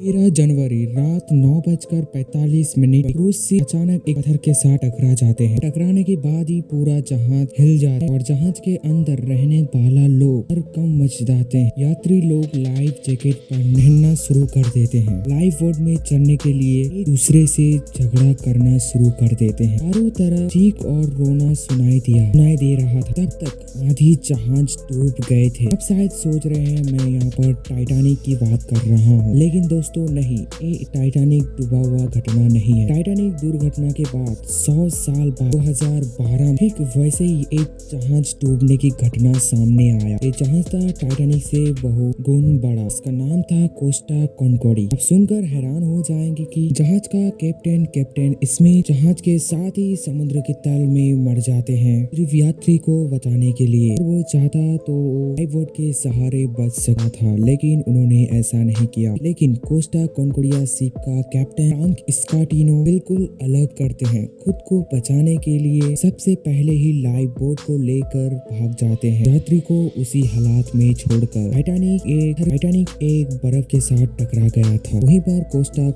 13 जनवरी रात 9:45 क्रूज से अचानक एक पत्थर के साथ टकरा जाते हैं। टकराने के बाद ही पूरा जहाज हिल जाता है और जहाज के अंदर रहने वाला लोग हर कम मच जाते हैं। यात्री लोग लाइफ जैकेट पहनना शुरू कर देते हैं। लाइफ बोट में चढ़ने के लिए एक दूसरे से झगड़ा करना शुरू कर देते हैं। चारों तरफ चीख और रोना सुनाई दे रहा था। तब तक आधी जहाज डूब गए थे। अब शायद सोच रहे हैं मैं यहाँ पर टाइटैनिक की बात कर रहा हूँ, लेकिन दोस्तों नहीं, ये टाइटैनिक डूबा हुआ घटना नहीं है। टाइटैनिक दुर्घटना के बाद 100 साल बाद 2012 ठीक वैसे ही एक जहाज डूबने की घटना सामने आया। ये जहाज था टाइटैनिक से बहु गुण बड़ा। इसका नाम था कोस्टा कॉन्कॉर्डिया। अब सुनकर हैरान हो जाएंगे कि जहाज का कैप्टन इसमें जहाज के साथ ही समुद्र के तल में मर जाते हैं सिर्फ यात्री को बचाने के लिए। वो चाहता तो लाइफ बोट के सहारे बच सकता था, लेकिन उन्होंने ऐसा नहीं किया। लेकिन कोस्टा कॉन्कॉर्डिया शिप का कैप्टन फ्रैंक स्कॉटिनो बिल्कुल अलग करते हैं। खुद को बचाने के लिए सबसे पहले ही लाइफ बोट को लेकर भाग जाते हैं, यात्री को उसी हालात में छोड़कर। टाइटैनिक एक बर्फ के साथ टकरा गया था। वहीं पर कोस्टा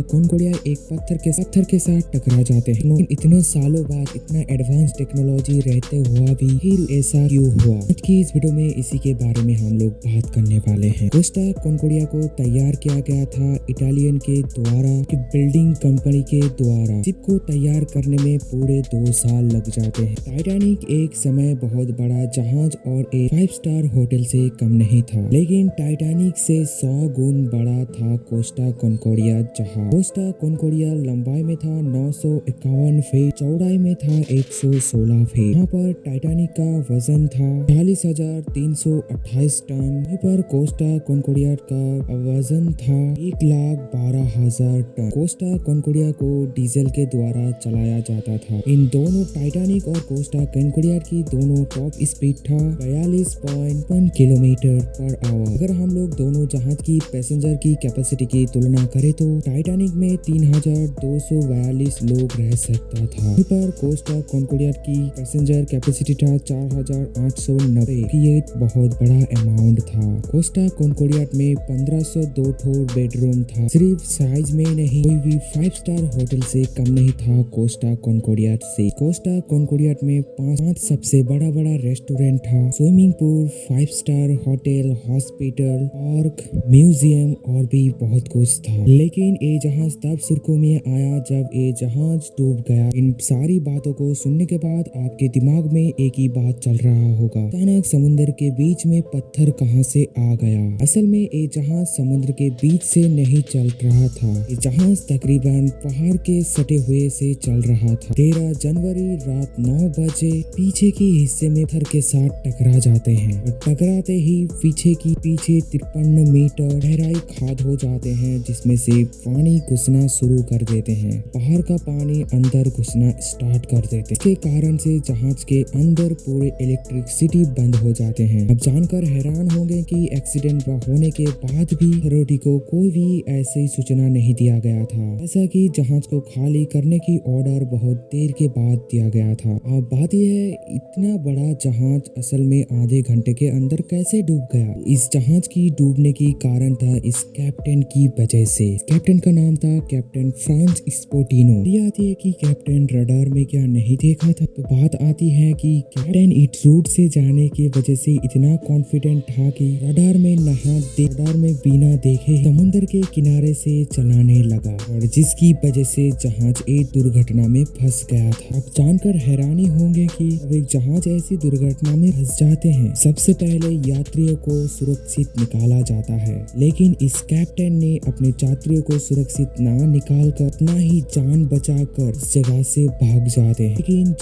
कॉन्कॉर्डिया एक पत्थर के साथ टकरा जाते हैं। लेकिन इतने सालों बाद इतना एडवांस टेक्नोलॉजी रहते हुआ भी फिर ऐसा क्यों हुआ? आज की इस वीडियो में इसी के बारे में हम लोग बात करने वाले हैं। कोस्टा कॉन्कॉर्डिया को तैयार किया गया था इटालियन के द्वारा, बिल्डिंग कंपनी के द्वारा। शिप को तैयार करने में पूरे 2 साल लग जाते हैं। टाइटैनिक एक समय बहुत बड़ा जहाज और एक 5 स्टार होटल से कम नहीं था, लेकिन टाइटैनिक से 100 गुण बड़ा था कोस्टा कॉन्कॉर्डिया जहाज। कोस्टा कॉन्कॉर्डिया लंबाई में था 951 फीट, चौड़ाई में था 116 फीट। यहाँ पर टाइटैनिक का वजन था 40,328 टन। यहाँ पर कोस्टा कॉन्कॉर्डिया का वजन था 1,12,000 टन। कोस्टा कॉन्कॉर्डिया को डीजल के द्वारा चलाया जाता था। इन दोनों टाइटैनिक और कोस्टा कॉन्कॉर्डिया की दोनों टॉप स्पीड था 42.1 किलोमीटर पर आवर। अगर हम लोग दोनों जहाज की पैसेंजर की कैपेसिटी की तुलना करें तो टाइटैनिक में 3,242 लोग रह सकता था। यहाँ पर कोस्टा कॉन्कॉर्डिया की पैसेंजर कैपेसिटी था 4,890। ये बहुत बड़ा अमाउंट था। कोस्टा कॉन्कॉर्डिया में 1502 बेडरूम था। सिर्फ साइज में नहीं, कोई भी 5 स्टार होटल से कम नहीं था कोस्टा कॉन्कॉर्डिया से। कोस्टा कॉन्कॉर्डिया में 5 सबसे बड़ा रेस्टोरेंट था, swimming pool, 5 star hotel, hospital, park, museum और भी बहुत कुछ था। लेकिन ये जहाज तब सुर्खियों में आया जब ये जहाज डूब गया। इन सारी बातों को सुनने के बाद आपके दिमाग में एक ही बात चल रहा होगा, अचानक समुद्र के बीच में पत्थर कहां से आ गया? असल में ये जहाज समुद्र के बीच से नहीं चल रहा था। ये जहाज तकरीबन पहाड़ के सटे हुए से चल रहा था। 13 जनवरी रात 9 बजे पीछे के हिस्से में पत्थर के साथ टकरा जाते हैं और टकराते ही पीछे 53 मीटर गहराई खाद हो जाते हैं, जिसमें से पानी घुसना शुरू कर देते हैं। बाहर का पानी अंदर घुसना स्टार्ट कर देते हैं। इसके कारण से जहाज के अंदर पूरे इलेक्ट्रिसिटी बंद हो जाते हैं। अब जानकर हैरान होंगे कि एक्सीडेंट होने के बाद भी अथॉरिटी को कोई भी ऐसी सूचना नहीं दिया गया था। ऐसा कि जहाज को खाली करने की ऑर्डर बहुत देर के बाद दिया गया था। अब बात यह है, इतना बड़ा जहाज असल में आधे घंटे के अंदर कैसे डूब गया? इस जहाज की डूबने की कारण था इस कैप्टन की वजह से। कैप्टन का नाम था कैप्टन फ्रांस स्पोटिनो। ये आती है कि कैप्टन रडार में क्या नहीं देखा था? तो बात आती है कि कैप्टन इट रूट से जाने की वजह से इतना कॉन्फिडेंट था कि रडार में बिना देखे समुद्र के किनारे से चलाने लगा, और जिसकी वजह से जहाज एक दुर्घटना में फंस गया था। अब जानकर हैरानी होंगे कि अब एक जहाज ऐसी दुर्घटना में फंस जाते हैं, सबसे पहले यात्रियों को सुरक्षित निकाला जाता है। लेकिन इस कैप्टन ने अपने यात्रियों को सुरक्षित ना निकाल कर अपना ही जान बचाकर इस जगह से भाग जाते हैं। लेकिन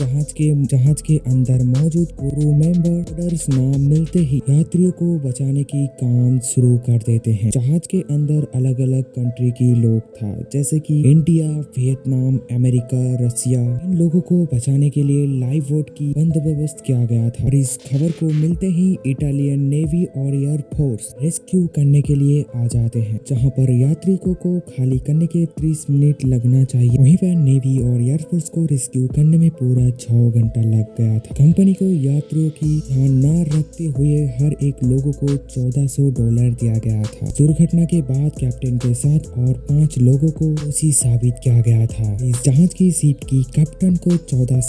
जहाज के अंदर मौजूद क्रू मेंबर्स नाम मिलते ही यात्रियों को बचाने की काम शुरू कर देते हैं। जहाज के अंदर अलग अलग कंट्री की लोग था, जैसे कि इंडिया, वियतनाम, अमेरिका, रसिया। इन लोगों को बचाने के लिए लाइफ बोट की बंदोबस्त किया गया था। और इस खबर को मिलते ही इटालियन नेवी और एयर फोर्स रेस्क्यू करने के लिए आ जाते हैं, जहां पर यात्रियों को खाली करने के 30 मिनट लगना चाहिए। वहीं पर नेवी और एयरफोर्स को रेस्क्यू करने में पूरा 6 घंटा लग गया था। कंपनी को यात्रियों की ध्यान न रखते हुए हर एक लोगों को $1400 दिया गया गया था। दुर्घटना के बाद कैप्टन के साथ और 5 लोगों को दोषी साबित किया गया था। इस जहाज की शिप की कैप्टन को 14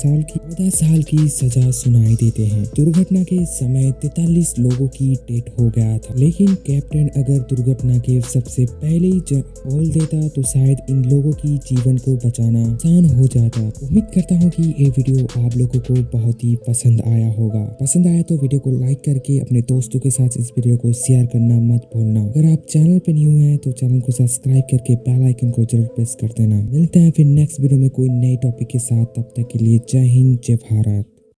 साल की सजा सुनाई देते हैं। दुर्घटना के समय 43 लोगों की डेथ हो गया था, लेकिन कैप्टन अगर दुर्घटना के सबसे पहले ही बोल देता तो शायद इन लोगों की जीवन को बचाना आसान हो जाता। उम्मीद करता हूँ कि ये वीडियो आप लोगों को बहुत ही पसंद आया होगा। पसंद आया तो वीडियो को लाइक करके अपने दोस्तों के साथ इस वीडियो को शेयर करना मत भूलना। अगर आप चैनल पे न्यू हैं तो चैनल को सब्सक्राइब करके बेल आइकन को जरूर प्रेस कर देना। मिलते हैं फिर नेक्स्ट वीडियो में कोई नई टॉपिक के साथ। तब तक के लिए जय हिंद, जय भारत।